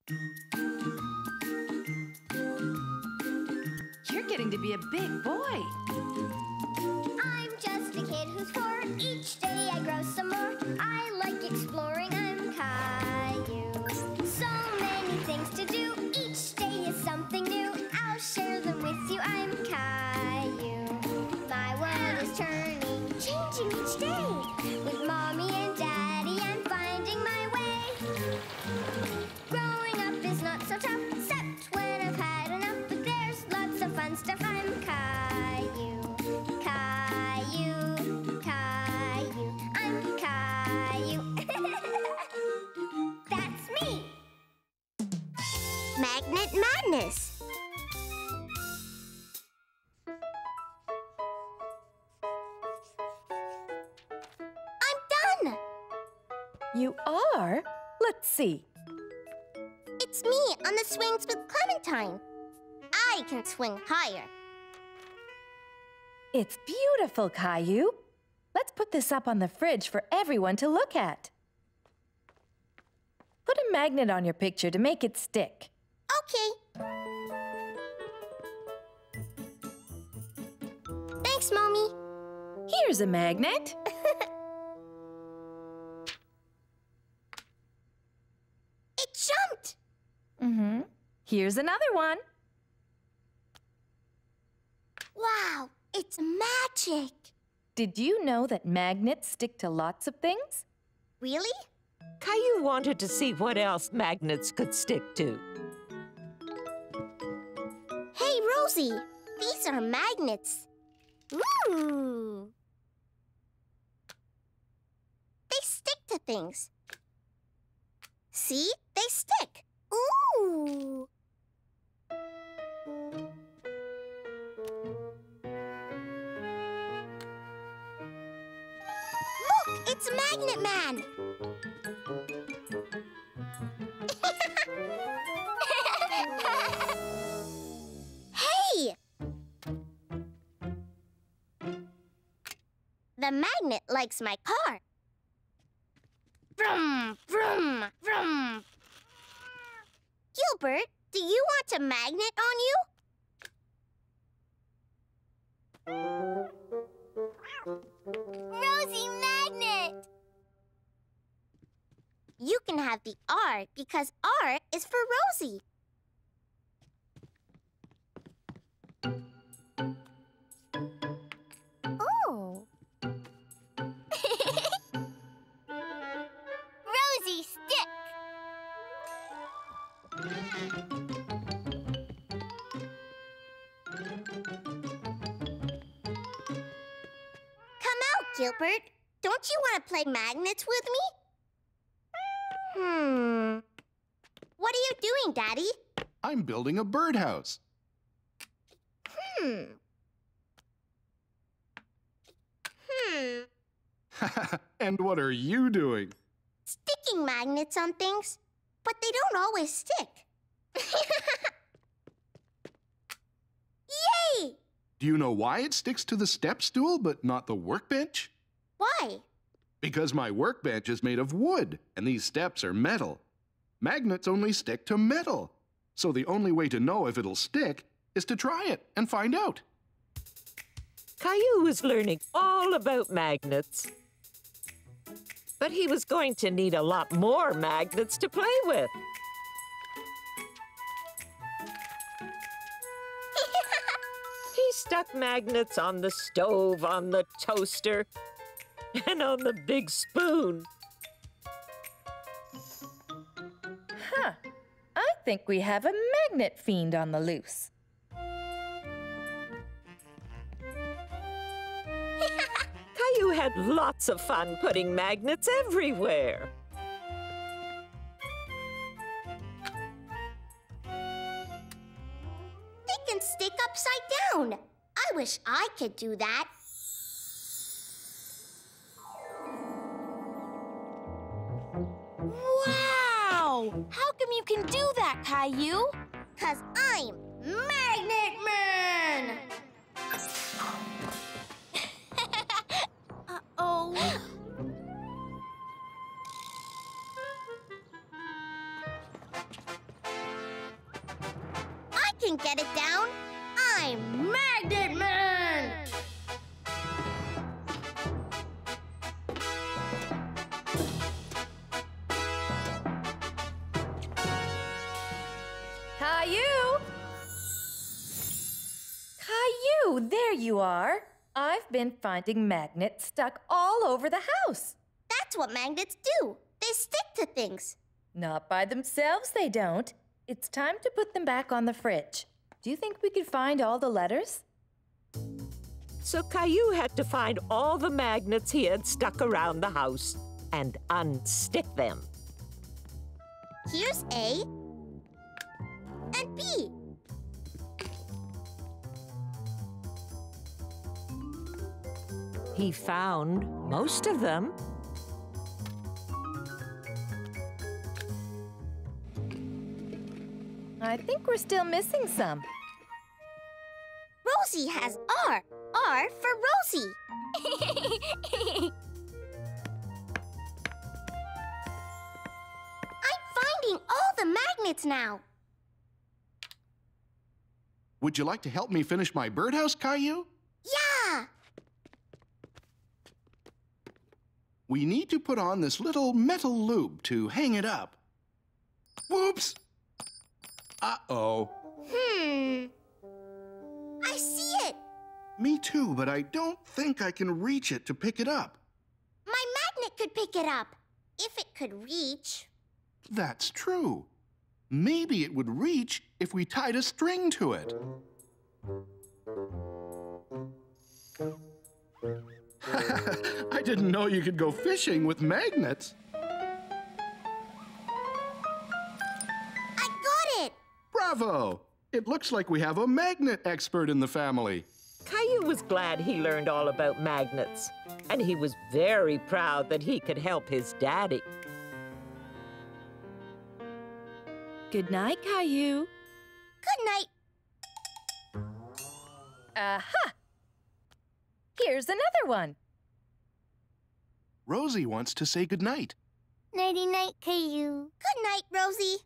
You're getting to be a big boy. I'm just a kid who's 4. Each day I grow some more. I like exploring. I'm Caillou. So many things to do. Each day is something new. I'll share them with you. I'm Caillou. My world is turning, changing each day. With Mommy and Daddy, I'm finding my way. Growing up is not so tough, except when I've had enough. But there's lots of fun stuff. I'm Caillou. Caillou, Caillou, I'm Caillou. That's me. Magnet Madness. I'm done. You are? Let's see. It's me on the swings with Clementine. I can swing higher. It's beautiful, Caillou. Let's put this up on the fridge for everyone to look at. Put a magnet on your picture to make it stick. Okay. Thanks, Mommy. Here's a magnet. It jumped. Mm-hmm. Here's another one. Wow, it's magic. Did you know that magnets stick to lots of things? Really? Caillou wanted to see what else magnets could stick to. Hey, Rosie, these are magnets. Ooh. They stick to things. See? They stick. Ooh. Look, it's Magnet Man. Hey! The magnet likes my car. Vroom, vroom, vroom. Gilbert, do you want a magnet on you? Rosie Magnet! You can have the R because R is for Rosie. Oh. Rosie stick. Come out, Gilbert. Don't you want to play magnets with me? What are you doing, Daddy? I'm building a birdhouse. And what are you doing? Sticking magnets on things, but they don't always stick. Yay! Do you know why it sticks to the step stool but not the workbench? Why? Because my workbench is made of wood, and these steps are metal. Magnets only stick to metal. So the only way to know if it'll stick is to try it and find out. Caillou was learning all about magnets. But he was going to need a lot more magnets to play with. He stuck magnets on the stove, on the toaster, and on the big spoon. Huh. I think we have a magnet fiend on the loose. Caillou had lots of fun putting magnets everywhere. They can stick upside down. I wish I could do that. Wow! How come you can do that, Caillou? 'Cause I'm Magnet Man! Uh-oh. can get it down. I'm Magnet Man! Caillou! Caillou, there you are. I've been finding magnets stuck all over the house. That's what magnets do. They stick to things. Not by themselves, they don't. It's time to put them back on the fridge. Do you think we could find all the letters? So Caillou had to find all the magnets he had stuck around the house and unstick them. Here's A and B. He found most of them. I think we're still missing some. Rosie has R. R for Rosie. I'm finding all the magnets now. Would you like to help me finish my birdhouse, Caillou? Yeah. We need to put on this little metal loop to hang it up. Whoops! Uh-oh. I see it. Me too, but I don't think I can reach it to pick it up. My magnet could pick it up. If it could reach. That's true. Maybe it would reach if we tied a string to it. I didn't know you could go fishing with magnets. I got it. Bravo! It looks like we have a magnet expert in the family. Caillou was glad he learned all about magnets, and he was very proud that he could help his daddy. Good night, Caillou. Good night. Aha! Here's another one. Rosie wants to say goodnight. Nighty-night, Caillou. Good night, Rosie.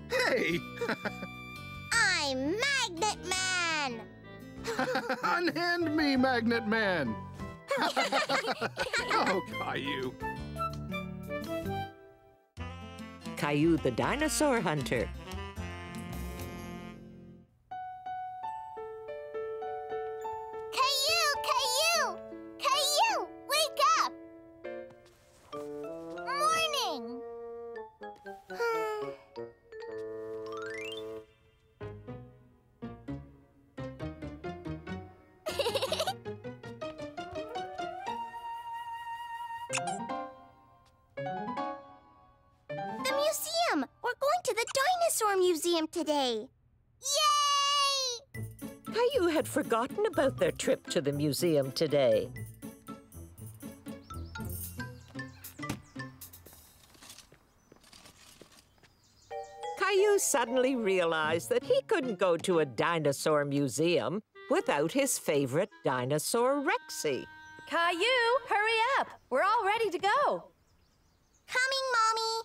Hey! I'm Magnet Man. Unhand me, Magnet Man! Oh, Caillou. Caillou the dinosaur hunter. Caillou, Caillou! Caillou, wake up! Morning! The museum! We're going to the Dinosaur Museum today! Yay! Caillou had forgotten about their trip to the museum today. Caillou suddenly realized that he couldn't go to a dinosaur museum without his favorite dinosaur, Rexy. Caillou, hurry up. We're all ready to go. Coming, Mommy!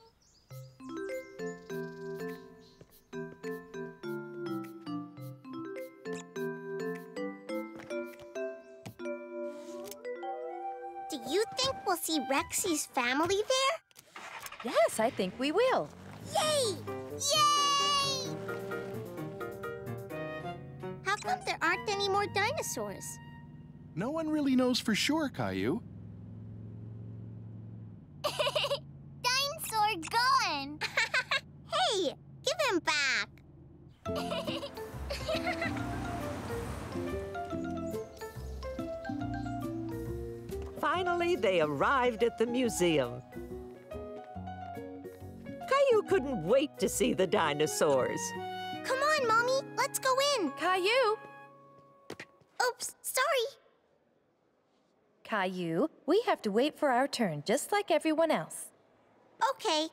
Do you think we'll see Rexy's family there? Yes, I think we will. Yay! Yay! How come there aren't any more dinosaurs? No one really knows for sure, Caillou. Dinosaur gone! Hey, give him back! Finally, they arrived at the museum. Caillou couldn't wait to see the dinosaurs. Come on, Mommy, let's go in. Caillou. Oops, sorry. Caillou, we have to wait for our turn, just like everyone else. Okay.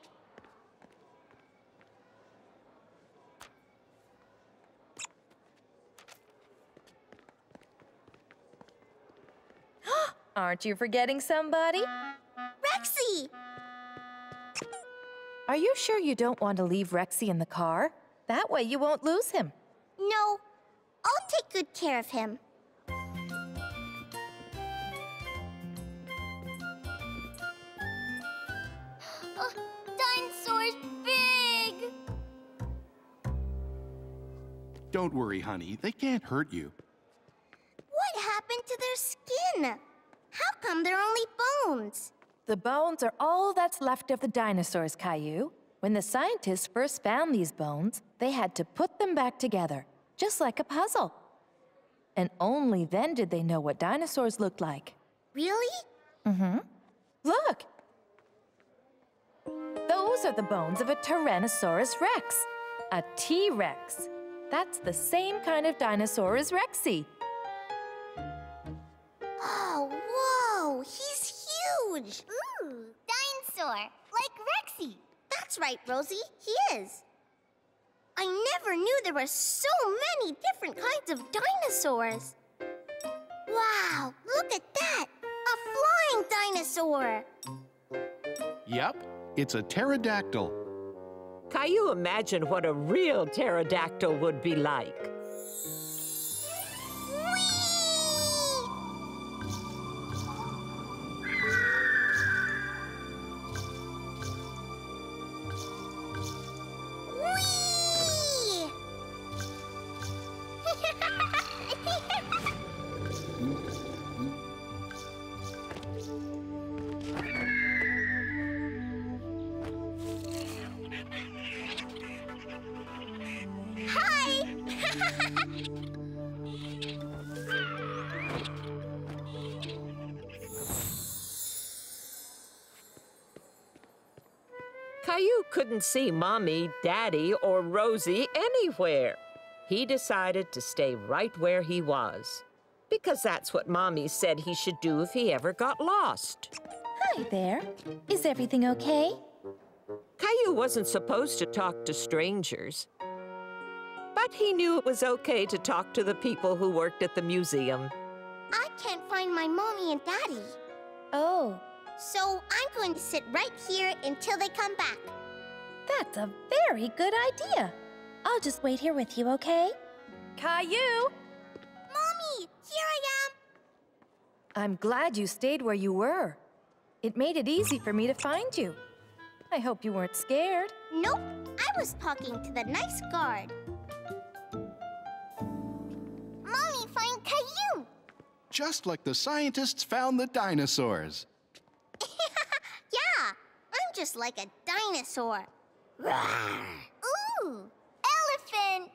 Aren't you forgetting somebody? Rexy! Are you sure you don't want to leave Rexy in the car? That way you won't lose him. No, I'll take good care of him. Oh, Dinosaur's big! Don't worry, honey. They can't hurt you. What happened to their skin? How come they're only bones? The bones are all that's left of the dinosaurs, Caillou. When the scientists first found these bones, they had to put them back together, just like a puzzle. And only then did they know what dinosaurs looked like. Really? Mm-hmm. Look! Those are the bones of a Tyrannosaurus rex, a T-Rex. That's the same kind of dinosaur as Rexy. Oh, whoa! He's huge! Ooh, dinosaur! Like Rexy! That's right, Rosie, he is. I never knew there were so many different kinds of dinosaurs. Wow, look at that! A flying dinosaur! Yep, it's a pterodactyl. Caillou imagined what a real pterodactyl would be like. Caillou couldn't see Mommy, Daddy, or Rosie anywhere. He decided to stay right where he was, because that's what Mommy said he should do if he ever got lost. Hi there. Is everything okay? Caillou wasn't supposed to talk to strangers, but he knew it was okay to talk to the people who worked at the museum. I can't find my mommy and daddy. Oh, So I'm going to sit right here until they come back. that's a very good idea. I'll just wait here with you, okay? Caillou! Mommy, here I am. I'm glad you stayed where you were. It made it easy for me to find you. I hope you weren't scared. Nope, I was talking to the nice guard. Mommy, find Caillou. Just like the scientists found the dinosaurs. Yeah, I'm just like a dinosaur. Ooh, elephant.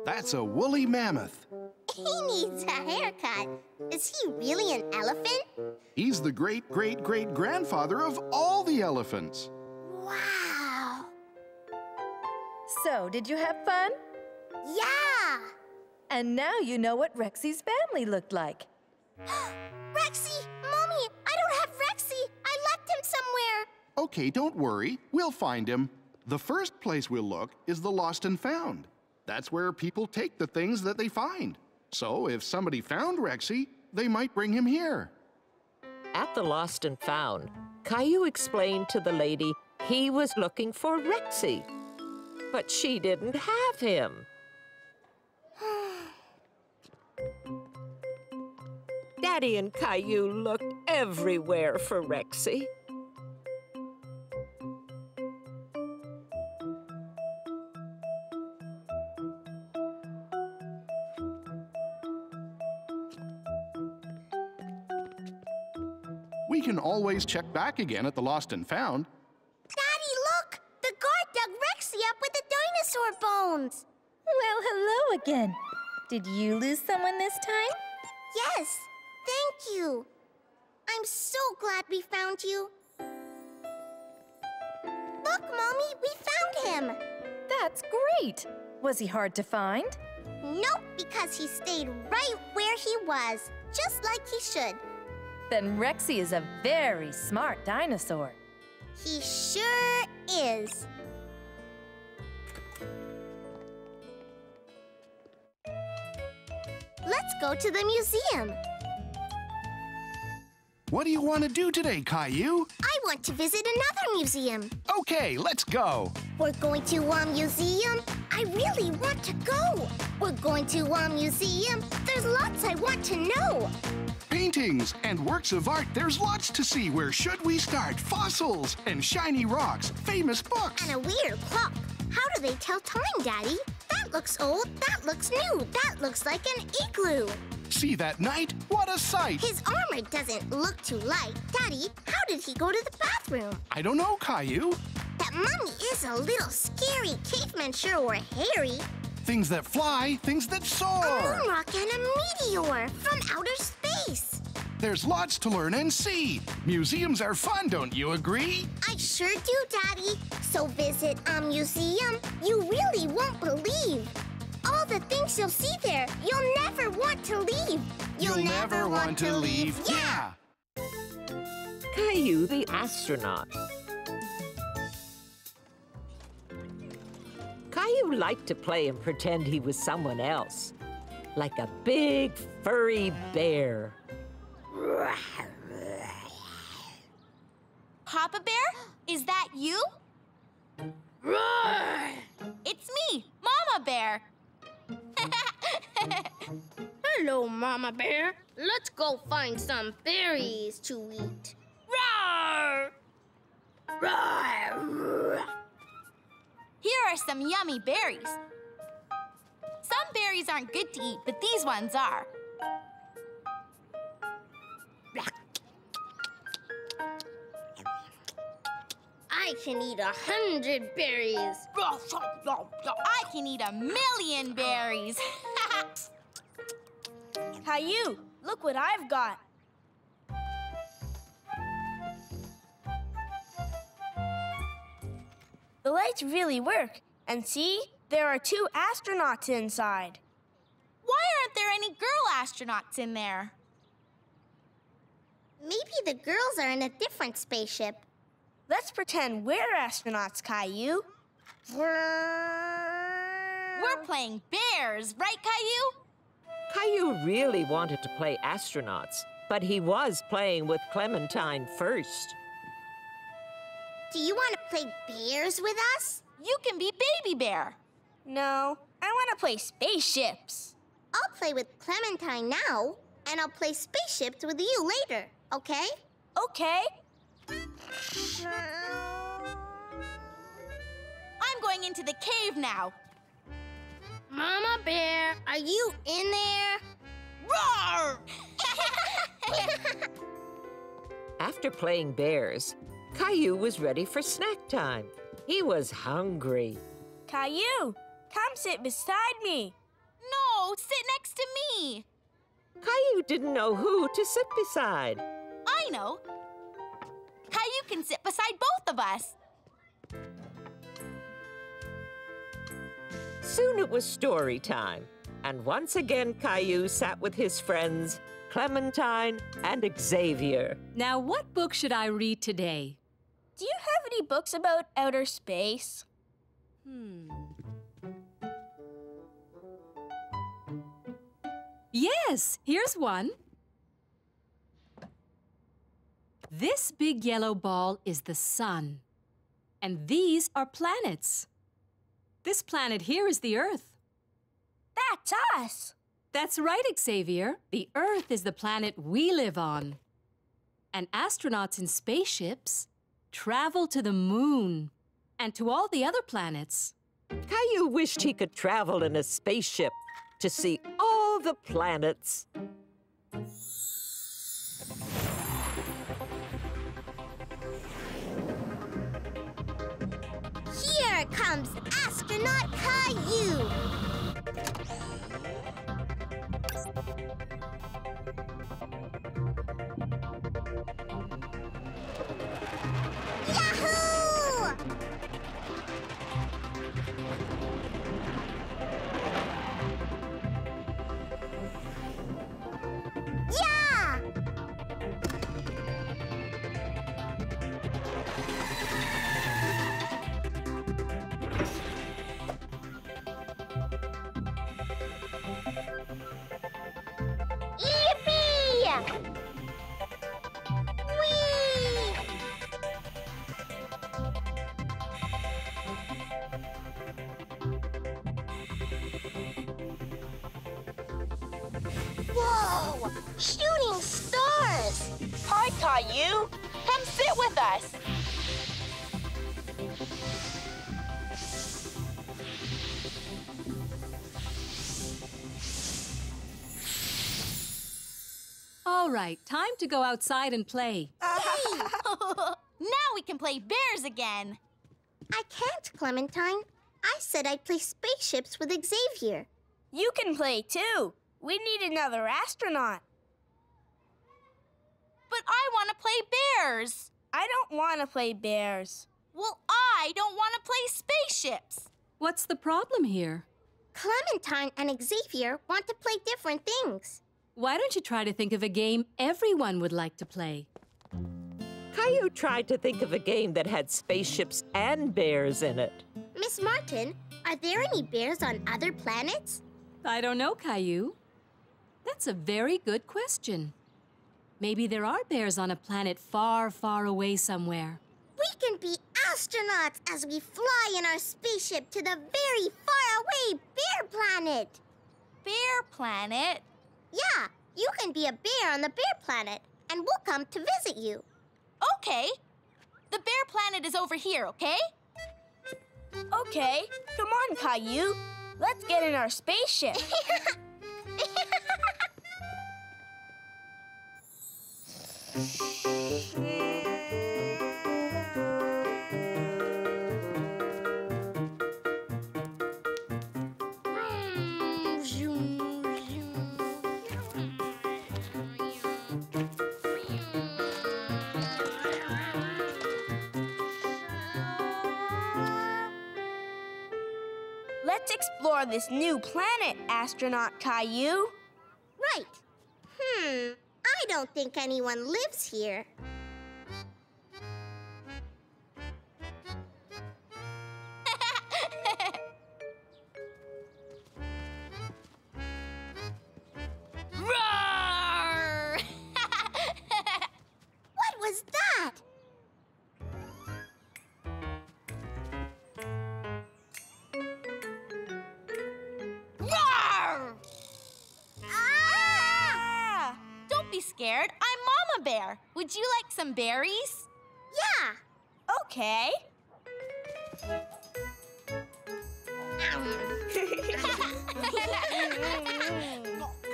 That's a woolly mammoth. He needs a haircut. Is he really an elephant? He's the great-great-great-grandfather of all the elephants. Wow. So, did you have fun? Yeah. And now you know what Rexy's family looked like. Rexy, Mommy, I don't have Rexy. I left him somewhere. Okay, don't worry. We'll find him. The first place we'll look is the lost and found. That's where people take the things that they find. So if somebody found Rexy, they might bring him here. At the Lost and Found, Caillou explained to the lady he was looking for Rexy, but she didn't have him. Daddy and Caillou looked everywhere for Rexy. We can always check back again at the lost and found. Daddy, look! The guard dug Rexy up with the dinosaur bones. Well, hello again. Did you lose someone this time? Yes, thank you. I'm so glad we found you. Look, Mommy, we found him. That's great. Was he hard to find? Nope, because he stayed right where he was, just like he should. Then Rexy is a very smart dinosaur. He sure is. Let's go to the museum. What do you want to do today, Caillou? I want to visit another museum. Okay, let's go. We're going to a museum. I really want to go. We're going to a museum. There's lots I want to know. Paintings and works of art, there's lots to see. Where should we start? Fossils and shiny rocks, famous books. And a weird clock. How do they tell time, Daddy? That looks old. That looks new. That looks like an igloo. See that knight? What a sight! His armor doesn't look too light. Daddy, how did he go to the bathroom? I don't know, Caillou. That mummy is a little scary. Cavemen sure were hairy. Things that fly, things that A soar. moon rock and a meteor from outer space. There's lots to learn and see. Museums are fun, don't you agree? I sure do, Daddy. So visit a museum you really won't believe. All the things you'll see there, you'll never want to leave. You'll never want to leave. Yeah. Caillou the astronaut. Caillou liked to play and pretend he was someone else, like a big, furry bear. Papa Bear, is that you? It's me, Mama Bear. Hello, Mama Bear. Let's go find some berries to eat. Roar! Roar! Here are some yummy berries. Some berries aren't good to eat, but these ones are. I can eat 100 berries. I can eat 1,000,000 berries. Caillou, look what I've got. The lights really work. And see, there are 2 astronauts inside. Why aren't there any girl astronauts in there? Maybe the girls are in a different spaceship. Let's pretend we're astronauts, Caillou. We're playing bears, right, Caillou? Caillou really wanted to play astronauts, but he was playing with Clementine first. Do you want to play bears with us? You can be Baby Bear. No, I want to play spaceships. I'll play with Clementine now, and I'll play spaceships with you later, okay? Okay. I'm going into the cave now. Mama Bear, are you in there? Roar! After playing bears, Caillou was ready for snack time. He was hungry. Caillou, come sit beside me. No, sit next to me. Caillou didn't know who to sit beside. I know. Caillou can sit beside both of us. Soon it was story time, and once again Caillou sat with his friends, Clementine and Xavier. Now, what book should I read today? Do you have any books about outer space? Yes, here's one. This big yellow ball is the sun, and these are planets. This planet here is the Earth. That's us. That's right, Xavier. The Earth is the planet we live on. And astronauts in spaceships travel to the moon and to all the other planets. Caillou wished he could travel in a spaceship to see all the planets. Here comes astronaut Caillou. Yahoo! Yeah! Yippee! Caillou. Come sit with us. All right, time to go outside and play. Now we can play bears again. I can't, Clementine. I said I'd play spaceships with Xavier. You can play too. We need another astronaut. But I want to play bears. I don't want to play bears. Well, I don't want to play spaceships. What's the problem here? Clementine and Xavier want to play different things. Why don't you try to think of a game everyone would like to play? Caillou tried to think of a game that had spaceships and bears in it. Miss Martin, are there any bears on other planets? I don't know, Caillou. That's a very good question. Maybe there are bears on a planet far, far away somewhere. We can be astronauts as we fly in our spaceship to the very far-away bear planet. Bear planet? Yeah, you can be a bear on the bear planet, and we'll come to visit you. Okay. The bear planet is over here, okay? Okay, come on, Caillou. Let's get in our spaceship. Let's explore this new planet, astronaut Caillou. Right. I don't think anyone lives here. Roar! What was that? Roar! Ah! Don't be scared. I'm Mama Bear. Would you like some berries? Yeah. Okay.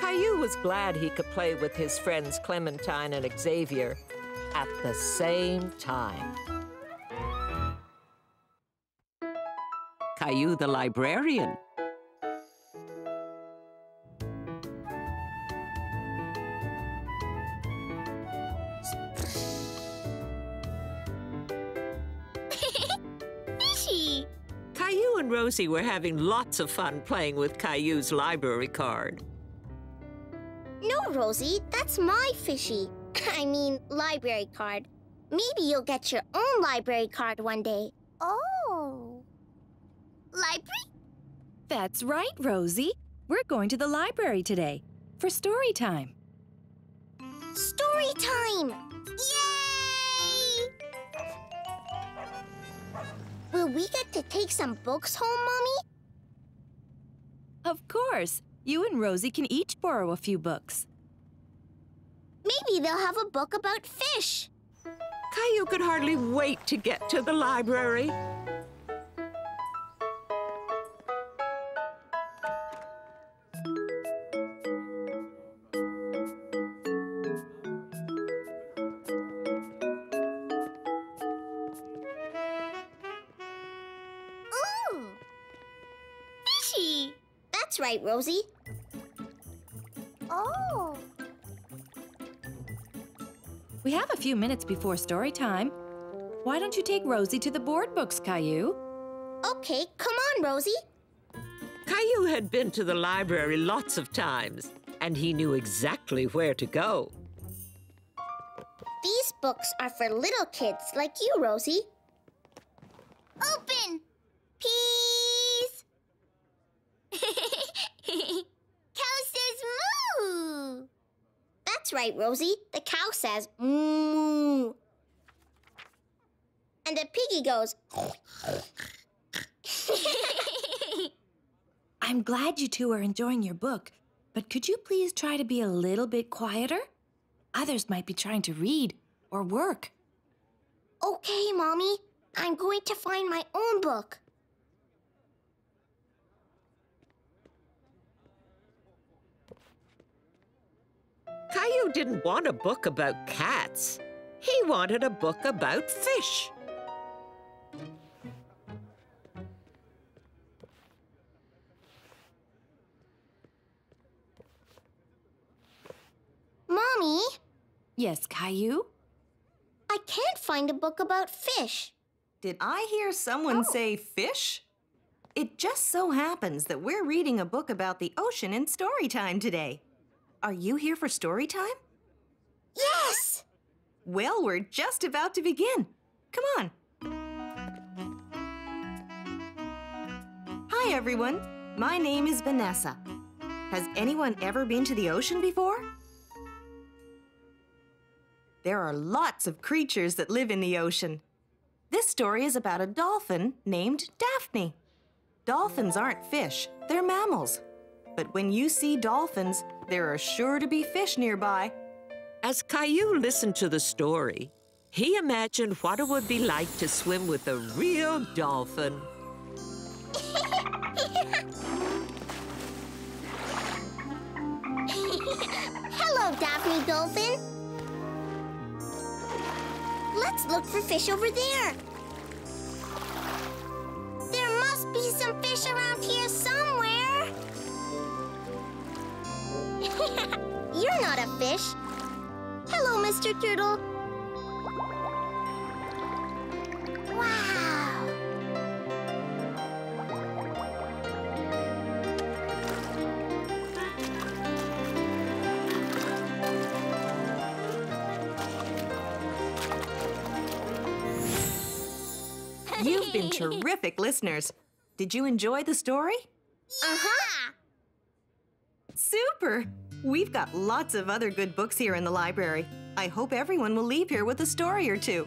Caillou was glad he could play with his friends Clementine and Xavier at the same time. Caillou the librarian. Fishy. Caillou and Rosie were having lots of fun playing with Caillou's library card. No, Rosie, that's my fishy. I mean, library card. Maybe you'll get your own library card one day. Oh. Library? That's right, Rosie. We're going to the library today for story time. Story time! Yay! Will we get to take some books home, Mommy? Of course. You and Rosie can each borrow a few books. Maybe they'll have a book about fish. Caillou could hardly wait to get to the library. Ooh! Fishy! That's right, Rosie. Oh! We have a few minutes before story time. Why don't you take Rosie to the board books, Caillou? Okay, come on, Rosie. Caillou had been to the library lots of times, and he knew exactly where to go. These books are for little kids like you, Rosie. Open! Peas! Cow says moo! That's right, Rosie. The cow says moo. And the piggy goes... I'm glad you two are enjoying your book, but could you please try to be a little bit quieter? Others might be trying to read, or work. Okay, Mommy. I'm going to find my own book. Caillou didn't want a book about cats. He wanted a book about fish. Mommy, Yes, Caillou? I can't find a book about fish. Did I hear someone say fish? It just so happens that we're reading a book about the ocean in story time today. Are you here for story time? Yes! Well, we're just about to begin. Come on. Hi, everyone. My name is Vanessa. Has anyone ever been to the ocean before? There are lots of creatures that live in the ocean. This story is about a dolphin named Daphne. Dolphins aren't fish, they're mammals. But when you see dolphins, there are sure to be fish nearby. As Caillou listened to the story, he imagined what it would be like to swim with a real dolphin. Hello, Daphne Dolphin. Let's look for fish over there. There must be some fish around here somewhere. You're not a fish. Hello, Mr. Turtle. Wow. You've been terrific listeners. Did you enjoy the story? Uh-huh. Super! We've got lots of other good books here in the library. I hope everyone will leave here with a story or two.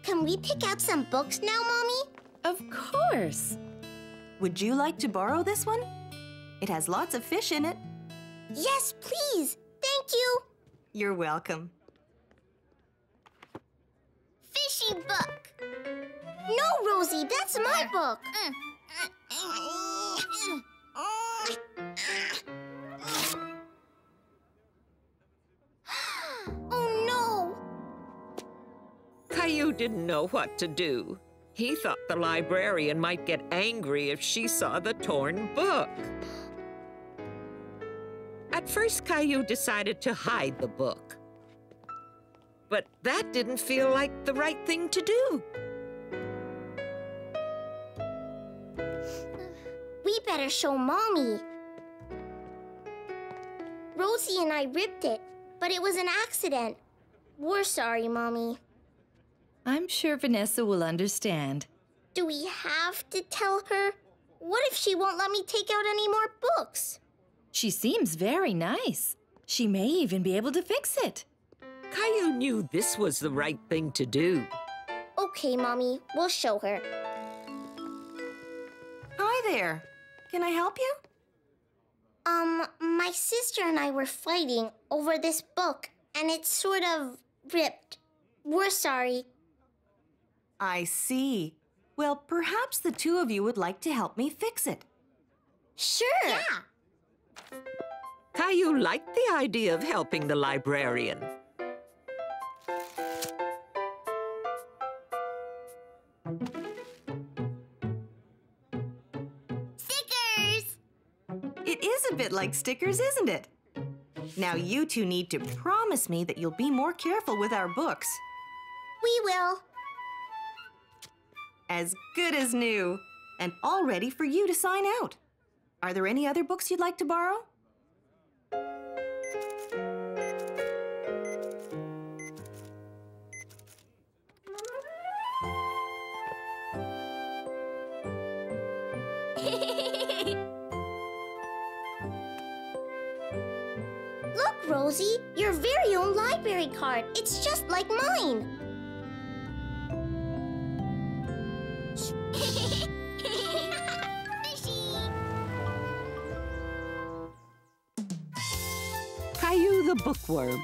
Can we pick out some books now, Mommy? Of course. Would you like to borrow this one? It has lots of fish in it. Yes, please. Thank you. You're welcome. Fishy book. No, Rosie, that's my book. Oh, no. Caillou didn't know what to do. He thought the librarian might get angry if she saw the torn book. At first, Caillou decided to hide the book. But that didn't feel like the right thing to do. We better show Mommy. Rosie and I ripped it, but it was an accident. We're sorry, Mommy. I'm sure Vanessa will understand. Do we have to tell her? What if she won't let me take out any more books? She seems very nice. She may even be able to fix it. Caillou knew this was the right thing to do. Okay, Mommy, we'll show her. Hi there. Can I help you? My sister and I were fighting over this book, and it's sort of ripped. We're sorry. I see. Well, perhaps the two of you would like to help me fix it. Sure. Yeah. Caillou liked the idea of helping the librarian. Stickers! It is a bit like stickers, isn't it? Now you two need to promise me that you'll be more careful with our books. We will. As good as new, and all ready for you to sign out. Are there any other books you'd like to borrow? Look, Rosie, your very own library card. It's just like mine. Caillou the bookworm.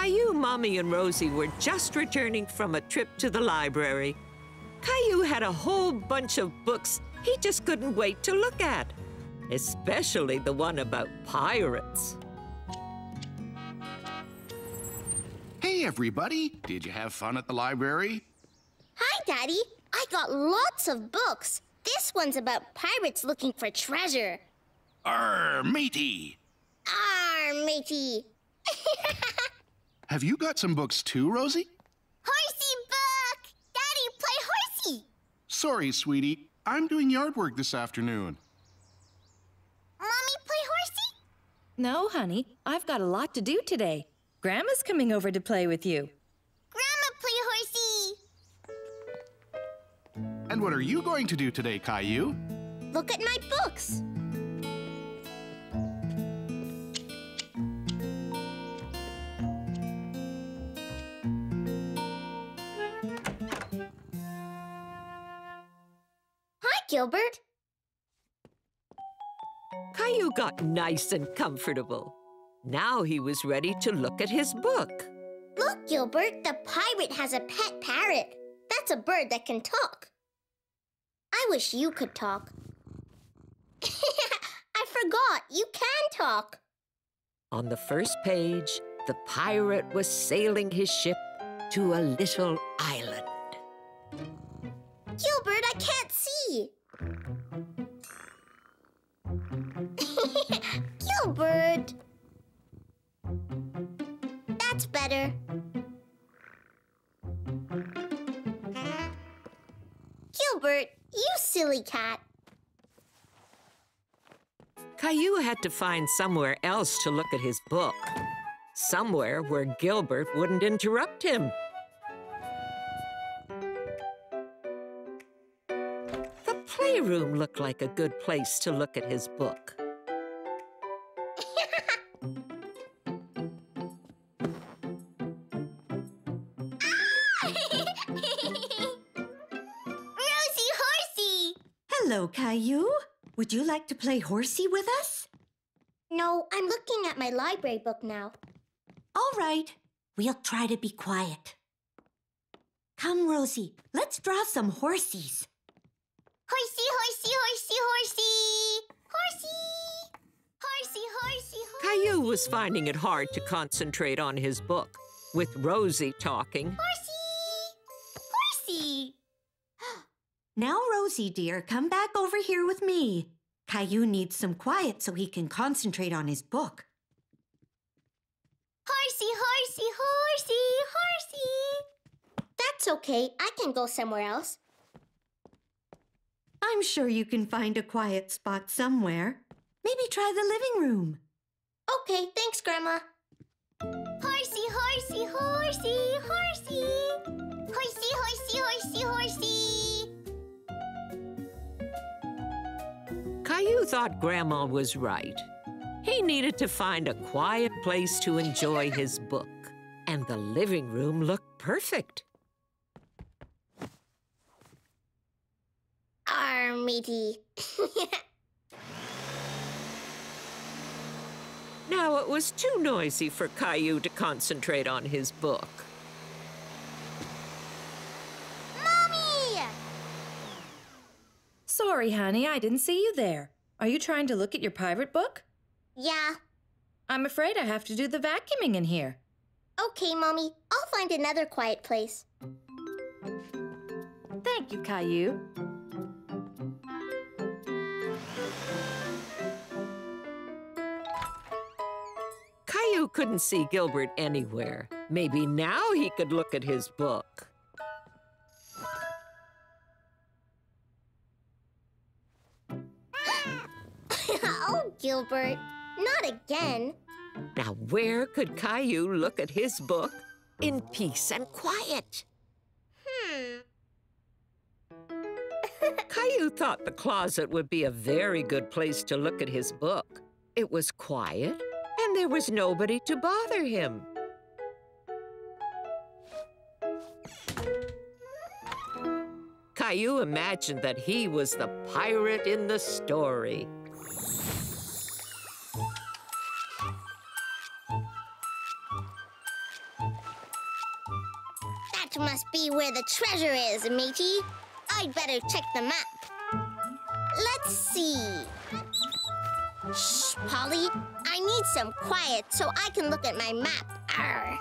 Caillou, Mommy, and Rosie were just returning from a trip to the library. Caillou had a whole bunch of books he just couldn't wait to look at, especially the one about pirates. Hey, everybody. Did you have fun at the library? Hi, Daddy. I got lots of books. This one's about pirates looking for treasure. Arr, matey. Arr, matey. Have you got some books too, Rosie? Horsey book! Daddy, play horsey! Sorry, sweetie. I'm doing yard work this afternoon. Mommy, play horsey? No, honey. I've got a lot to do today. Grandma's coming over to play with you. Grandma, play horsey! And what are you going to do today, Caillou? Look at my books. Hi, Gilbert. Caillou got nice and comfortable. Now he was ready to look at his book. Look, Gilbert, the pirate has a pet parrot. That's a bird that can talk. I wish you could talk. I forgot, you can talk. On the first page, the pirate was sailing his ship to a little island. Gilbert, I can't see. Gilbert. That's better. Gilbert, you silly cat. Caillou had to find somewhere else to look at his book. Somewhere where Gilbert wouldn't interrupt him. The playroom looked like a good place to look at his book. Rosie Horsey! Hello, Caillou. Would you like to play horsey with us? No, I'm looking at my library book now. All right. We'll try to be quiet. Come, Rosie. Let's draw some horsies. Horsey, horsey, horsey, horsey! Horsey! Horsey, horsey, horsey! Caillou was finding it hard to concentrate on his book, with Rosie talking. Horsey! Horsey! Now, Rosie, dear, come back over here with me. Caillou needs some quiet so he can concentrate on his book. Horsey, horsey, horsey, horsey! That's okay. I can go somewhere else. I'm sure you can find a quiet spot somewhere. Maybe try the living room. Okay, thanks, Grandma. Horsey, horsey, horsey, horsey! Horsey, horsey, horsey, horsey! Caillou thought Grandma was right. He needed to find a quiet place to enjoy his book, and the living room looked perfect. Arr, matey. Now it was too noisy for Caillou to concentrate on his book. Mommy! Sorry, honey, I didn't see you there. Are you trying to look at your pirate book? Yeah. I'm afraid I have to do the vacuuming in here. Okay, Mommy. I'll find another quiet place. Thank you, Caillou. Caillou couldn't see Gilbert anywhere. Maybe now he could look at his book. Oh, Gilbert. Not again. Now where could Caillou look at his book in peace and quiet? Caillou thought the closet would be a very good place to look at his book. It was quiet, and there was nobody to bother him. Caillou imagined that he was the pirate in the story. must be where the treasure is, matey. I'd better check the map. Let's see. Shh, Polly. I need some quiet so I can look at my map. Arr.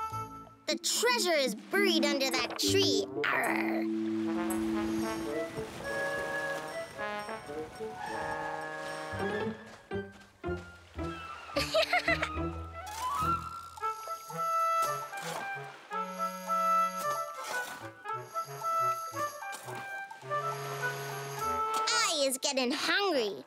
The treasure is buried under that tree. Arr. I is getting hungry.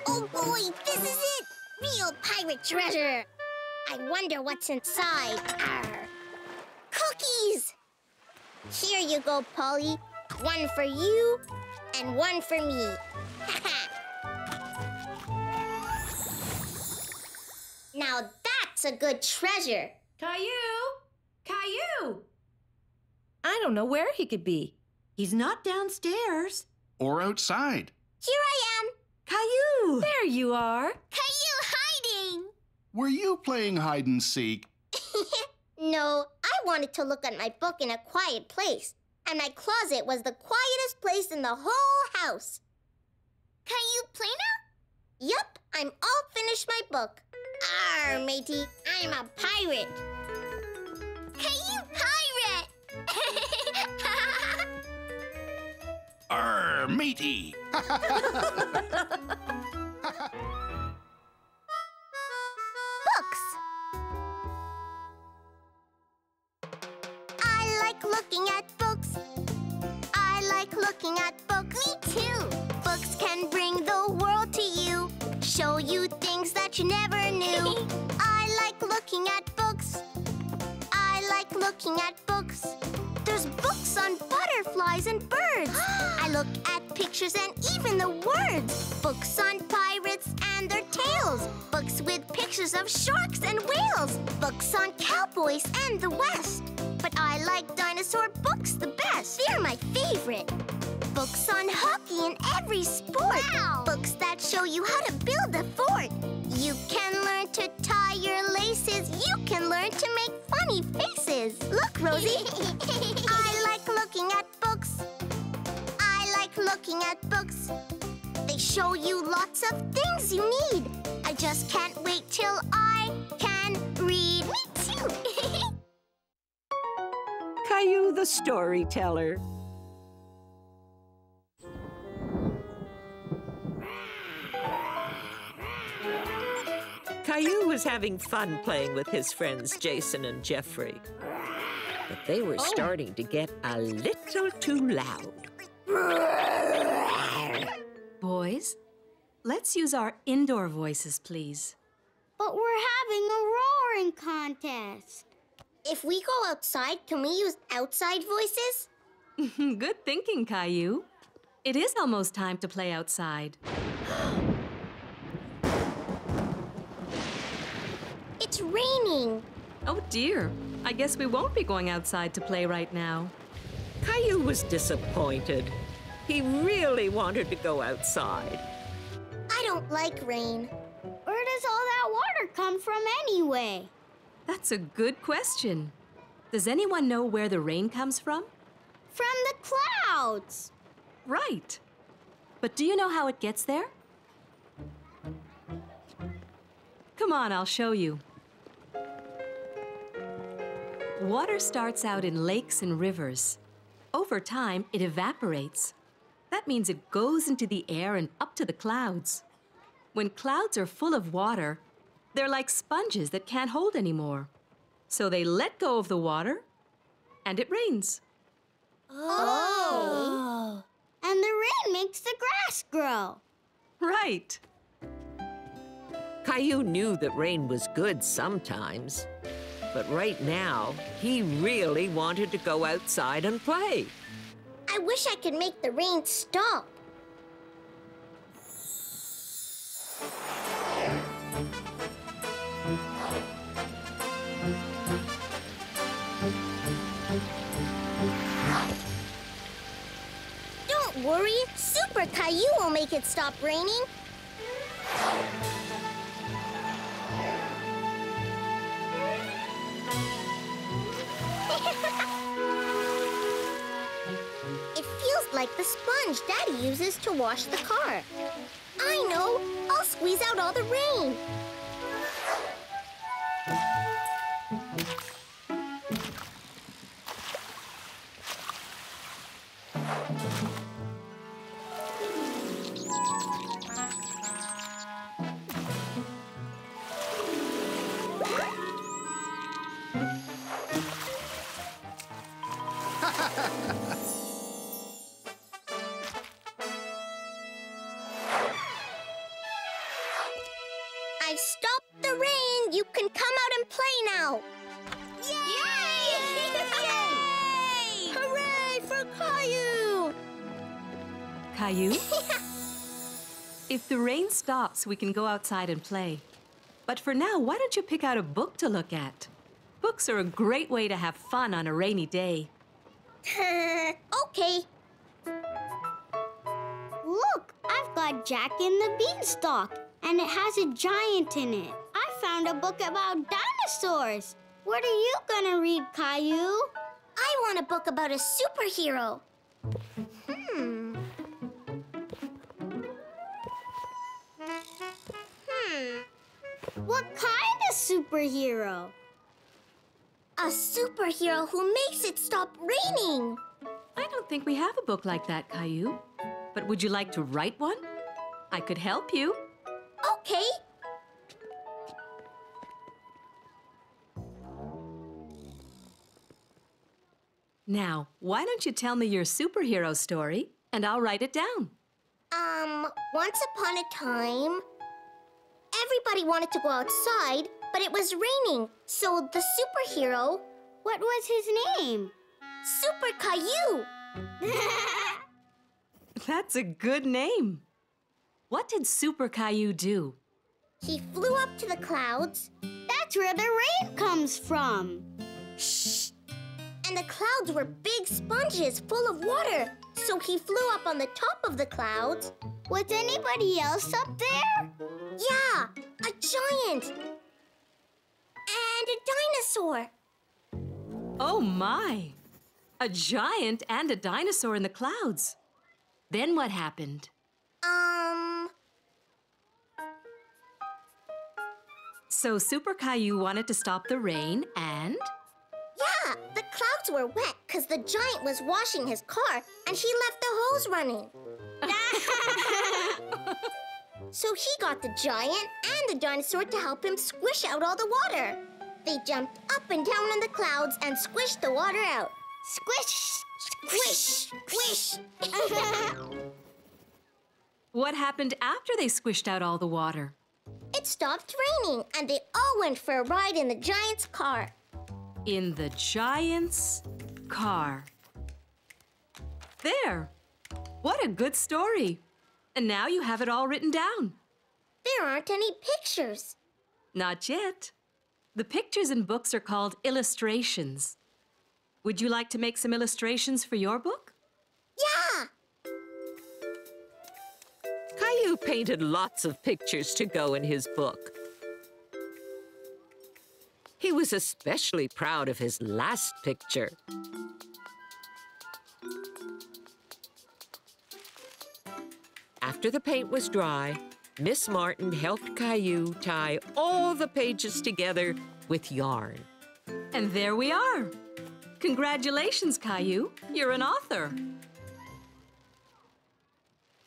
Oh boy, this is it! Real pirate treasure! I wonder what's inside. Arr. Cookies! Here you go, Polly. One for you and one for me. Now that's a good treasure. Caillou! Caillou! I don't know where he could be. He's not downstairs. Or outside. Here I am. Caillou! There you are. Caillou hiding! Were you playing hide and seek? No, I wanted to look at my book in a quiet place. And my closet was the quietest place in the whole house. Caillou play now? Yup, I'm all finished my book. Arr, matey, I'm a pirate. Caillou pirate! Arr, matey! Books. I like looking at books. I like looking at books. Me too. Books can bring the world to you, show you things that you never knew. I like looking at books. I like looking at books. There's books on butterflies and birds. I look at pictures and even the words. Books on pirates and their tales. Books with pictures of sharks and whales. Books on cowboys and the West. But I like dinosaur books the best. They're my favorite. Books on hockey and every sport. Wow. Books that show you how to build a fort. You can learn to tie your laces. You can learn to make funny faces. Look, Rosie. I like looking at books. I like looking at books. They show you lots of things you need. I just can't wait till I can read. Me too. Caillou the storyteller. Caillou was having fun playing with his friends Jason and Jeffrey. But they were starting to get a little too loud. Boys, let's use our indoor voices, please. But we're having a roaring contest. If we go outside, can we use outside voices? Good thinking, Caillou. It is almost time to play outside. It's raining. Oh dear, I guess we won't be going outside to play right now. Caillou was disappointed. He really wanted to go outside. I don't like rain. Where does all that water come from anyway? That's a good question. Does anyone know where the rain comes from? From the clouds. Right. But do you know how it gets there? Come on, I'll show you. Water starts out in lakes and rivers. Over time, it evaporates. That means it goes into the air and up to the clouds. When clouds are full of water, they're like sponges that can't hold anymore. So they let go of the water, and it rains. Oh. And the rain makes the grass grow. Right. Caillou knew that rain was good sometimes. But right now, he really wanted to go outside and play. I wish I could make the rain stop. Caillou will make it stop raining. It feels like the sponge Daddy uses to wash the car. I know! I'll squeeze out all the rain. I've stopped the rain. You can come out and play now. Yay! Yay! Hooray for Caillou! Caillou? If the rain stops, we can go outside and play. But for now, why don't you pick out a book to look at? Books are a great way to have fun on a rainy day. Okay. Look, I've got Jack and the Beanstalk, and it has a giant in it. I found a book about dinosaurs. What are you gonna read, Caillou? I want a book about a superhero. What kind of superhero? A superhero who makes it stop raining. I don't think we have a book like that, Caillou. But would you like to write one? I could help you. Okay. Now, why don't you tell me your superhero story, and I'll write it down. Once upon a time, everybody wanted to go outside, but it was raining. So the superhero... What was his name? Super Caillou. That's a good name. What did Super Caillou do? He flew up to the clouds. That's where the rain comes from. Shh! And the clouds were big sponges full of water. So he flew up on the top of the clouds. Was anybody else up there? Yeah, a giant. And a dinosaur. Oh my! A giant and a dinosaur in the clouds. Then what happened? So Super Caillou wanted to stop the rain and... Yeah, the clouds were wet because the giant was washing his car and she left the hose running. So he got the giant and the dinosaur to help him squish out all the water. They jumped up and down in the clouds and squished the water out. Squish, squish, squish. What happened after they squished out all the water? It stopped raining and they all went for a ride in the giant's car. In the giant's car. There! What a good story. And now you have it all written down. There aren't any pictures. Not yet. The pictures in books are called illustrations. Would you like to make some illustrations for your book? Yeah! Caillou painted lots of pictures to go in his book. He was especially proud of his last picture. After the paint was dry, Miss Martin helped Caillou tie all the pages together with yarn. And there we are. Congratulations, Caillou. You're an author.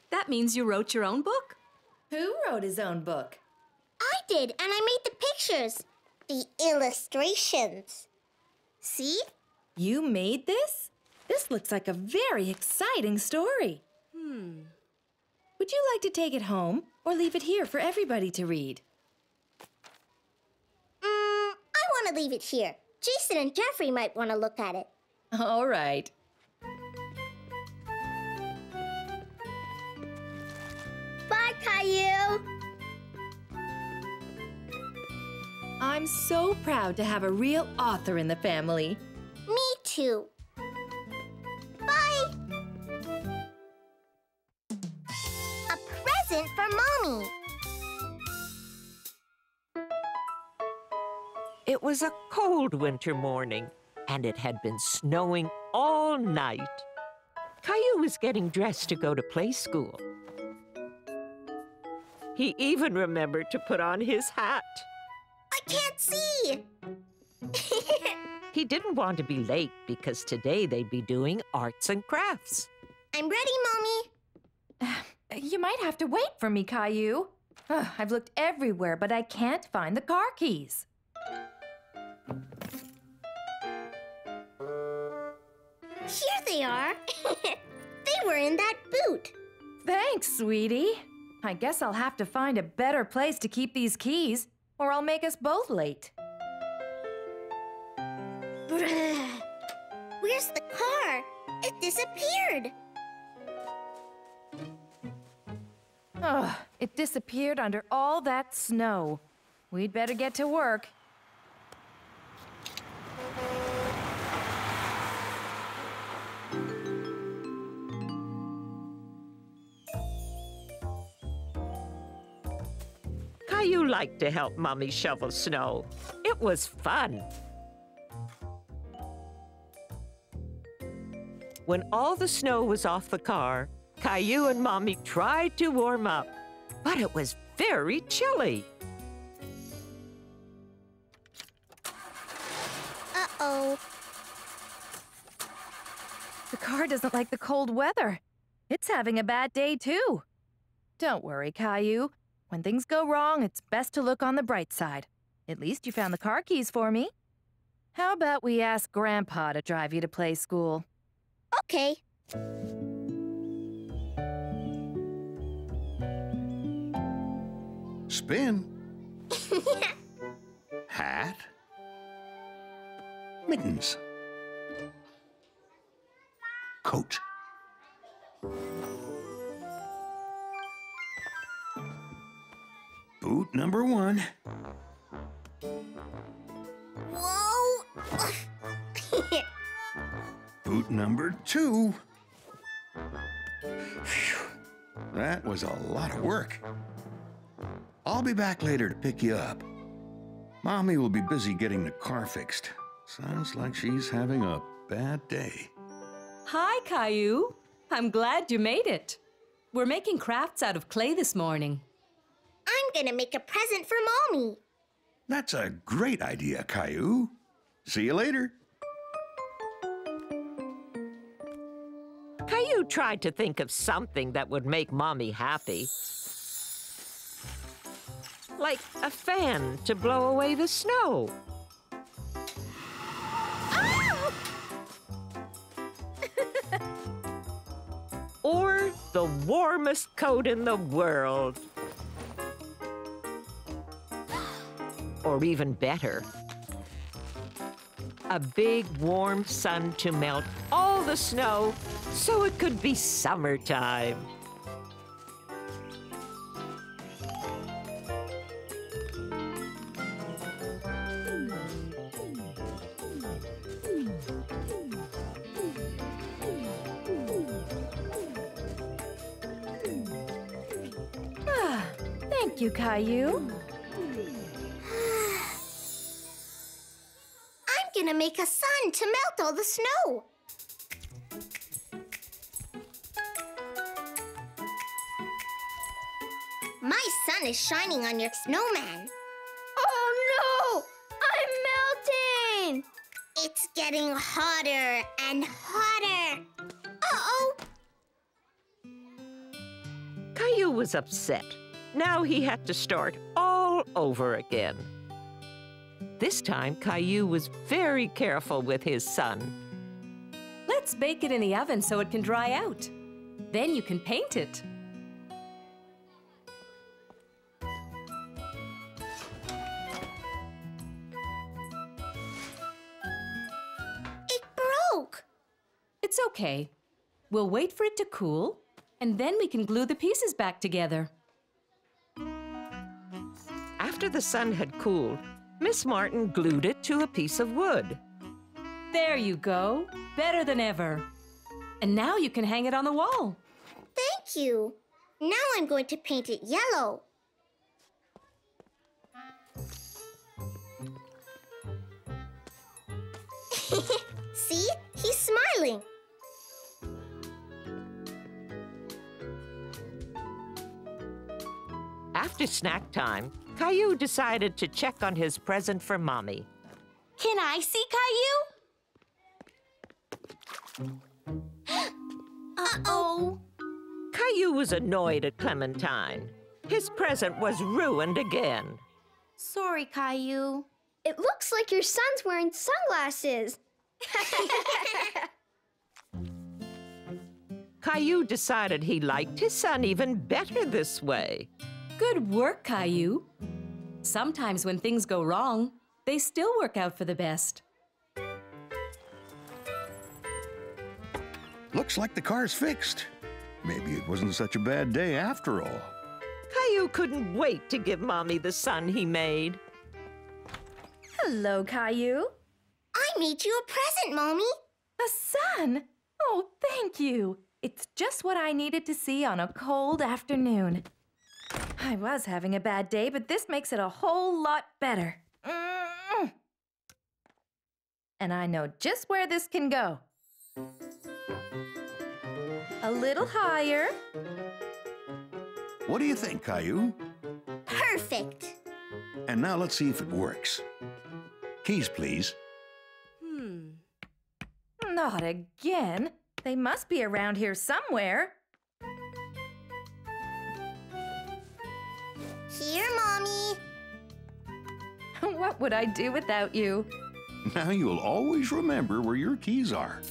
That means you wrote your own book. Who wrote his own book? I did, and I made the pictures. The illustrations. See? You made this? This looks like a very exciting story. Would you like to take it home or leave it here for everybody to read? I want to leave it here. Jason and Jeffrey might want to look at it. All right. Bye, Caillou. I'm so proud to have a real author in the family. Me too. Bye! It was a cold winter morning, and it had been snowing all night. Caillou was getting dressed to go to play school. He even remembered to put on his hat. I can't see! He didn't want to be late because today they'd be doing arts and crafts. I'm ready, Mommy. You might have to wait for me, Caillou. I've looked everywhere, but I can't find the car keys. Here they are. They were in that boot. Thanks, sweetie. I guess I'll have to find a better place to keep these keys, or I'll make us both late. Where's the car? It disappeared. Oh, it disappeared under all that snow. We'd better get to work. Caillou liked to help Mommy shovel snow. It was fun. When all the snow was off the car, Caillou and Mommy tried to warm up, but it was very chilly. Uh-oh. The car doesn't like the cold weather. It's having a bad day, too. Don't worry, Caillou. When things go wrong, it's best to look on the bright side. At least you found the car keys for me. How about we ask Grandpa to drive you to play school? Okay. Spin. Hat. Mittens. Coat. Boot number 1. Whoa! Boot number 2. Phew. That was a lot of work. I'll be back later to pick you up. Mommy will be busy getting the car fixed. Sounds like she's having a bad day. Hi, Caillou. I'm glad you made it. We're making crafts out of clay this morning. I'm gonna make a present for Mommy. That's a great idea, Caillou. See you later. Caillou tried to think of something that would make Mommy happy. Like a fan to blow away the snow. Oh! Or the warmest coat in the world. Or even better, a big warm sun to melt all the snow so it could be summertime. Thank you, Caillou. I'm gonna make a sun to melt all the snow. My sun is shining on your snowman. Oh no! I'm melting! It's getting hotter and hotter. Uh-oh! Caillou was upset. Now he had to start all over again. This time, Caillou was very careful with his sun. Let's bake it in the oven so it can dry out. Then you can paint it. It broke. It's okay. We'll wait for it to cool, and then we can glue the pieces back together. After the sun had cooled, Miss Martin glued it to a piece of wood. There you go. Better than ever. And now you can hang it on the wall. Thank you. Now I'm going to paint it yellow. See? He's smiling. After snack time, Caillou decided to check on his present for Mommy. Can I see Caillou? Uh-oh. Caillou was annoyed at Clementine. His present was ruined again. Sorry, Caillou. It looks like your son's wearing sunglasses. Caillou decided he liked his son even better this way. Good work, Caillou. Sometimes when things go wrong, they still work out for the best. Looks like the car's fixed. Maybe it wasn't such a bad day after all. Caillou couldn't wait to give Mommy the son he made. Hello, Caillou. I made you a present, Mommy. A sun? Oh, thank you. It's just what I needed to see on a cold afternoon. I was having a bad day, but this makes it a whole lot better. And I know just where this can go. A little higher. What do you think, Caillou? Perfect. And now let's see if it works. Keys, please. Not again. They must be around here somewhere. Here, Mommy. What would I do without you? Now you'll always remember where your keys are.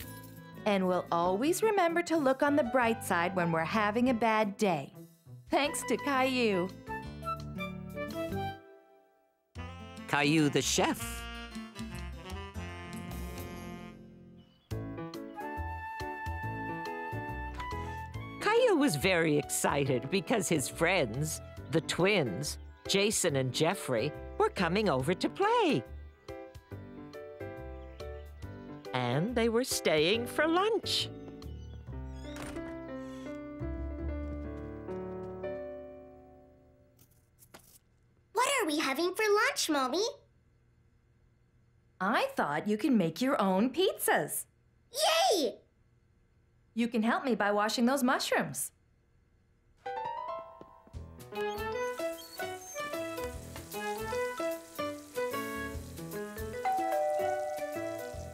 And we'll always remember to look on the bright side when we're having a bad day. Thanks to Caillou. Caillou the chef. Caillou was very excited because his friends, the twins, Jason and Jeffrey, were coming over to play. And they were staying for lunch. What are we having for lunch, Mommy? I thought you can make your own pizzas. Yay! You can help me by washing those mushrooms.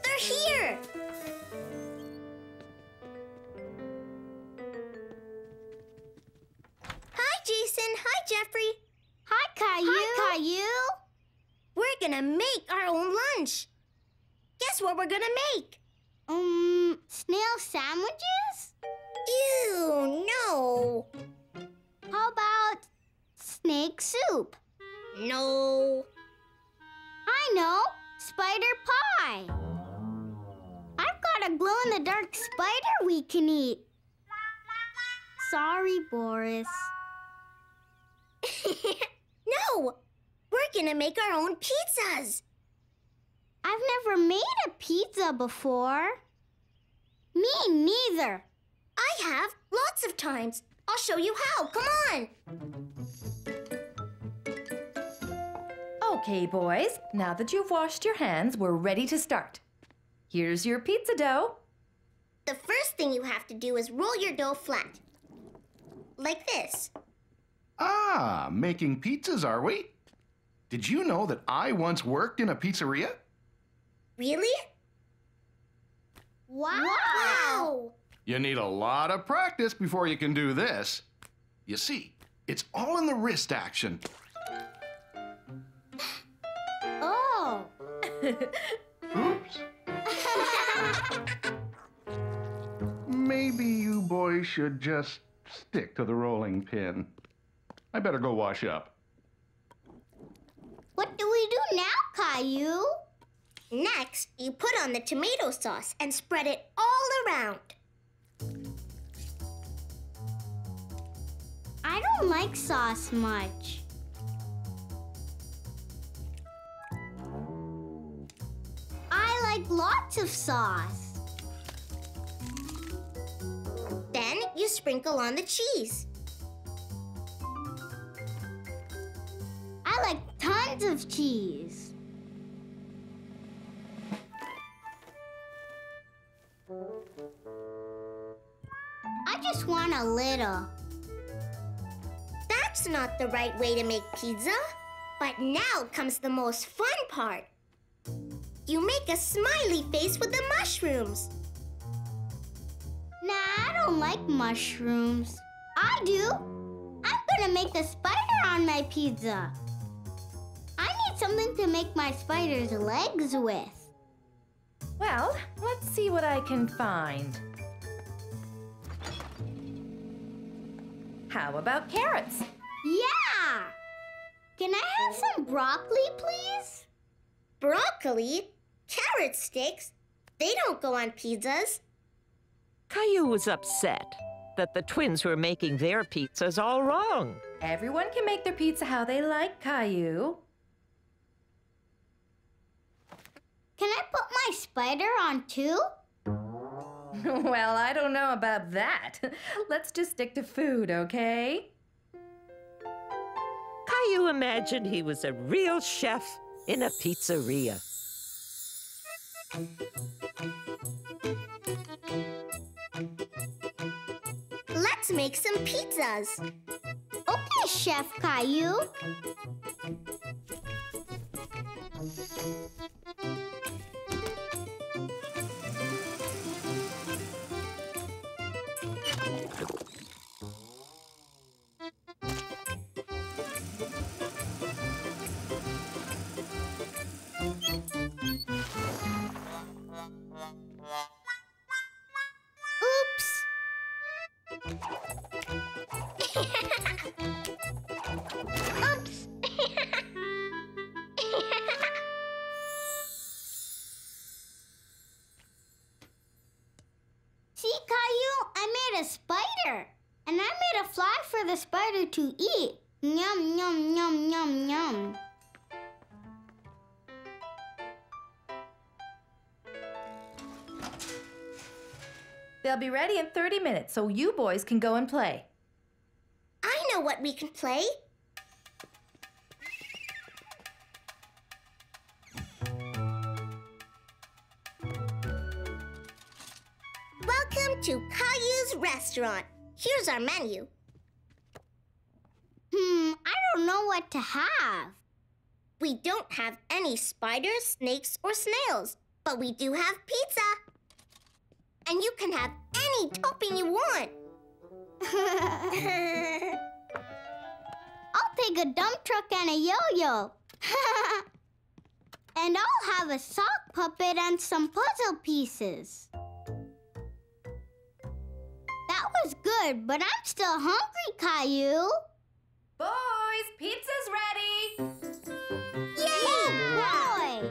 They're here! Hi, Jason. Hi, Jeffrey. Hi, Caillou. Hi, Caillou. We're gonna make our own lunch. Guess what we're gonna make? Snail sandwiches? Ew, no. How about snake soup? No. I know, spider pie. I've got a glow-in-the-dark spider we can eat. Sorry, Boris. No, we're gonna make our own pizzas. I've never made a pizza before. Me neither. I have, lots of times. I'll show you how, come on. Okay, boys, now that you've washed your hands, we're ready to start. Here's your pizza dough. The first thing you have to do is roll your dough flat. Like this. Ah, making pizzas, are we? Did you know that I once worked in a pizzeria? Really? Wow! You need a lot of practice before you can do this. You see, it's all in the wrist action. Oh! Oops. Maybe you boys should just stick to the rolling pin. I better go wash up. What do we do now, Caillou? Next, you put on the tomato sauce and spread it all around. I don't like sauce much. I like lots of sauce. Then you sprinkle on the cheese. I like tons of cheese. a little. That's not the right way to make pizza. But now comes the most fun part. You make a smiley face with the mushrooms. Nah, I don't like mushrooms. I do. I'm gonna make a spider on my pizza. I need something to make my spider's legs with. Well, let's see what I can find. How about carrots? Yeah! Can I have some broccoli, please? Broccoli? Carrot sticks? They don't go on pizzas. Caillou was upset that the twins were making their pizzas all wrong. Everyone can make their pizza how they like, Caillou. Can I put my spider on too? Well, I don't know about that. Let's just stick to food, okay? Caillou imagined he was a real chef in a pizzeria. Let's make some pizzas. Okay, Chef Caillou. See, Caillou, I made a spider. And I made a fly for the spider to eat. Yum, yum, yum, yum, yum. They'll be ready in 30 minutes, so you boys can go and play. I know what we can play. Welcome to Caillou's restaurant. Here's our menu. I don't know what to have. We don't have any spiders, snakes, or snails, but we do have pizza. And you can have any topping you want. I'll take a dump truck and a yo-yo. And I'll have a sock puppet and some puzzle pieces. That was good, but I'm still hungry, Caillou. Boys, pizza's ready! Yay! Boy!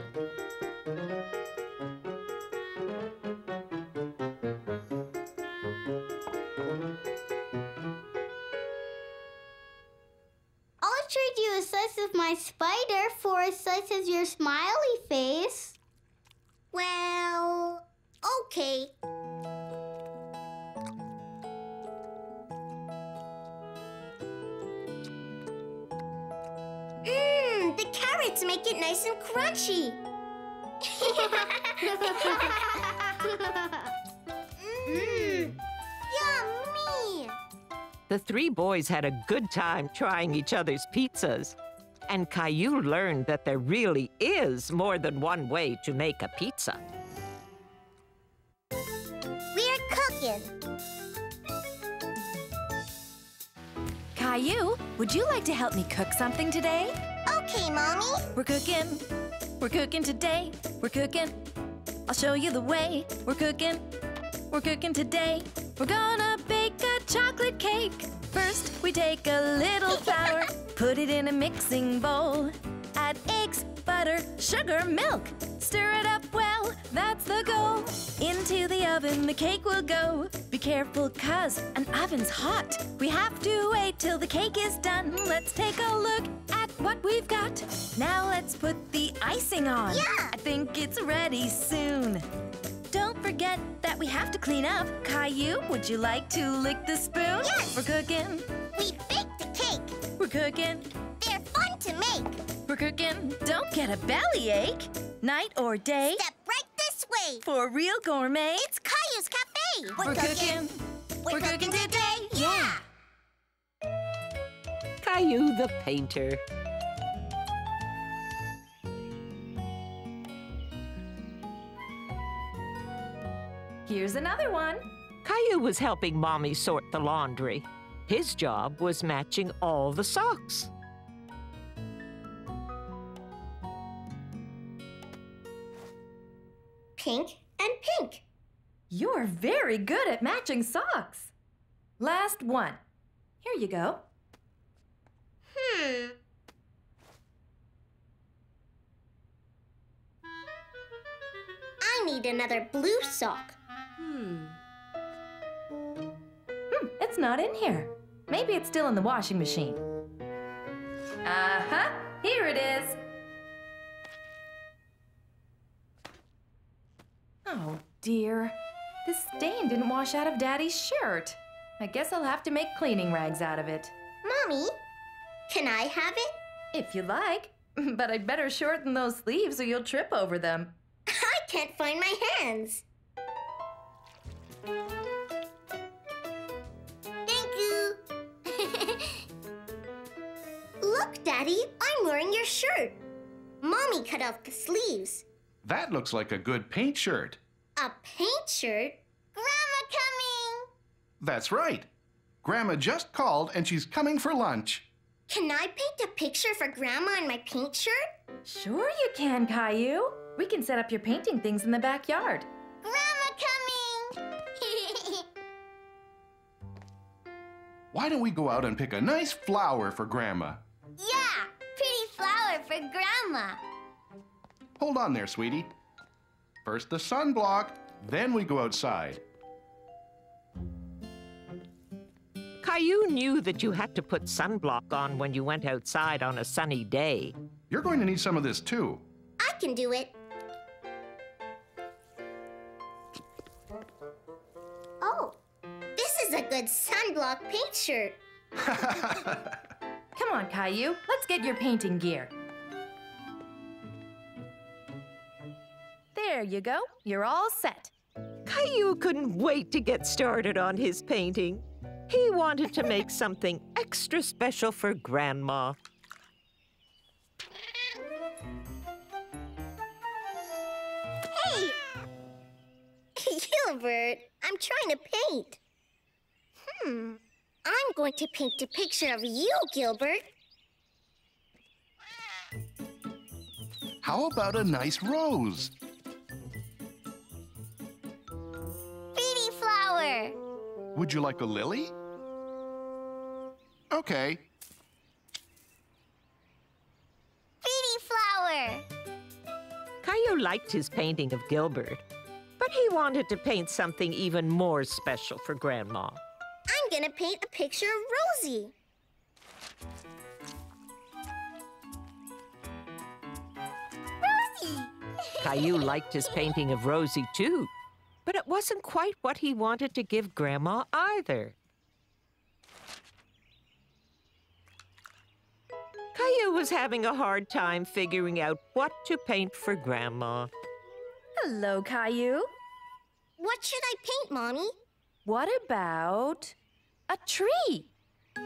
I'll trade you a slice of my spider for a slice of your smiley face. Well, okay. The carrots make it nice and crunchy. Yummy! The three boys had a good time trying each other's pizzas. And Caillou learned that there really is more than one way to make a pizza. We're cooking. Caillou, would you like to help me cook something today? Okay, Mommy. We're cooking. We're cooking today. We're cooking. I'll show you the way. We're cooking. We're cooking today. We're gonna bake a chocolate cake. First, we take a little flour, put it in a mixing bowl. Add eggs, butter, sugar, milk. Stir it up well, that's the goal. Into the oven the cake will go. Be careful, 'cause an oven's hot. We have to wait till the cake is done. Let's take a look at what we've got. Now let's put the icing on. Yeah! I think it's ready soon. Don't forget that we have to clean up. Caillou, would you like to lick the spoon? Yes! We're cooking. We baked the cake. We're cooking. They're fun to make. We're cooking. Don't get a bellyache. Night or day. Step right this way. For real gourmet. It's Caillou's Cafe. We're cooking. We're cooking today. Yeah! Caillou the painter. Here's another one. Caillou was helping Mommy sort the laundry. His job was matching all the socks. Pink and pink. You're very good at matching socks. Last one. Here you go. I need another blue sock. It's not in here. Maybe it's still in the washing machine. Uh-huh. Here it is. Oh, dear. This stain didn't wash out of Daddy's shirt. I guess I'll have to make cleaning rags out of it. Mommy, can I have it? If you like. But I'd better shorten those sleeves or you'll trip over them. I can't find my hands. Thank you. Look, Daddy, I'm wearing your shirt. Mommy cut off the sleeves. That looks like a good paint shirt. A paint shirt? Grandma coming! That's right. Grandma just called and she's coming for lunch. Can I paint a picture for Grandma on my paint shirt? Sure you can, Caillou. We can set up your painting things in the backyard. Grandma coming! Why don't we go out and pick a nice flower for Grandma? Yeah, pretty flower for Grandma. Hold on there, sweetie. First the sunblock, then we go outside. Caillou knew that you had to put sunblock on when you went outside on a sunny day. You're going to need some of this too. I can do it. Oh, this is a good sunblock paint shirt. Come on, Caillou. Let's get your painting gear. There you go. You're all set. Caillou couldn't wait to get started on his painting. He wanted to make something extra special for Grandma. Hey! Gilbert, I'm trying to paint. I'm going to paint a picture of you, Gilbert. How about a nice rose? Pretty flower. Would you like a lily? Okay. Pretty flower. Caillou liked his painting of Gilbert, but he wanted to paint something even more special for Grandma. I'm gonna paint a picture of Rosie. Rosie. Caillou liked his painting of Rosie too, but it wasn't quite what he wanted to give Grandma either. Caillou was having a hard time figuring out what to paint for Grandma. Hello, Caillou. What should I paint, Mommy? What about a tree? I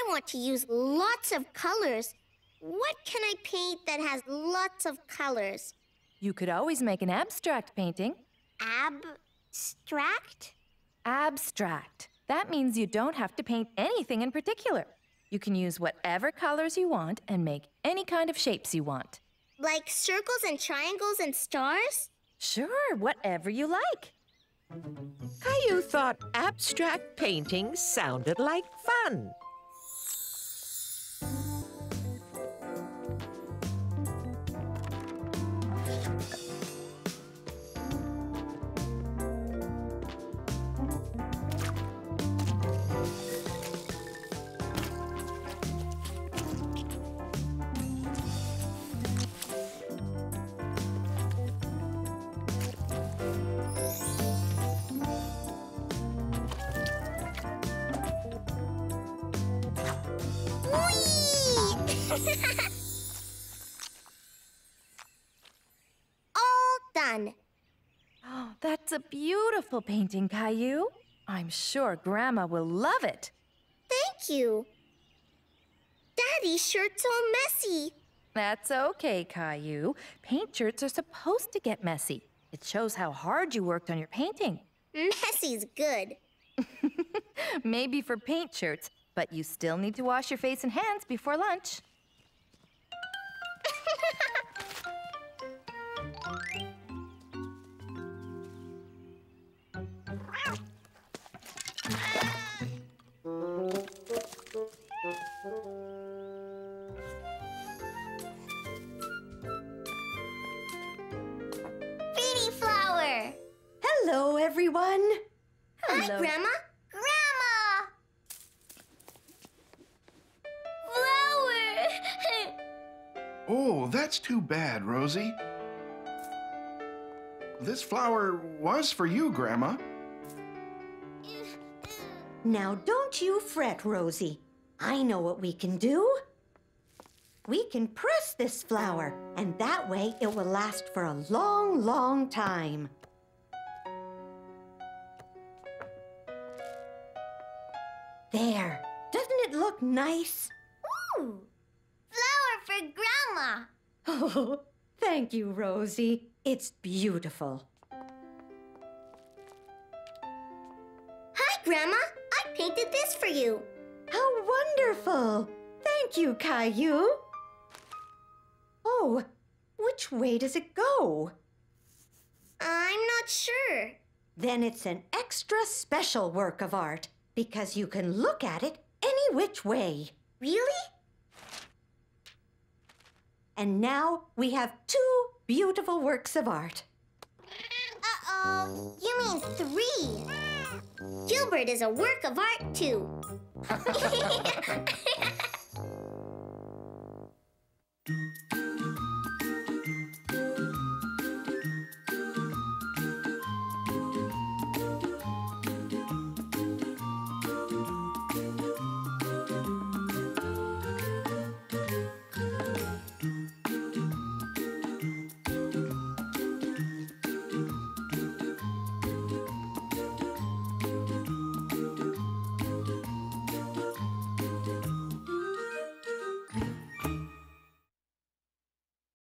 want to use lots of colors. What can I paint that has lots of colors? You could always make an abstract painting. Abstract? Abstract. That means you don't have to paint anything in particular. You can use whatever colors you want and make any kind of shapes you want. Like circles and triangles and stars? Sure, whatever you like. Caillou thought abstract painting sounded like fun. All done. Oh, that's a beautiful painting, Caillou. I'm sure Grandma will love it. Thank you. Daddy's shirt's all messy. That's okay, Caillou. Paint shirts are supposed to get messy. It shows how hard you worked on your painting. Messy's good. Maybe for paint shirts, but you still need to wash your face and hands before lunch. Pretty flower. Hello, everyone. Hi, Grandma. Grandma! Flower! Oh, that's too bad, Rosie. This flower was for you, Grandma. Now, don't you fret, Rosie. I know what we can do. We can press this flower, and that way it will last for a long, long time. There. Doesn't it look nice? Ooh! Flower for Grandma. Oh, thank you, Rosie. It's beautiful. Hi, Grandma. I painted this for you. How wonderful! Thank you, Caillou. Oh, which way does it go? I'm not sure. Then it's an extra special work of art because you can look at it any which way. Really? And now we have 2 beautiful works of art. Uh-oh. You mean 3. Gilbert is a work of art, too.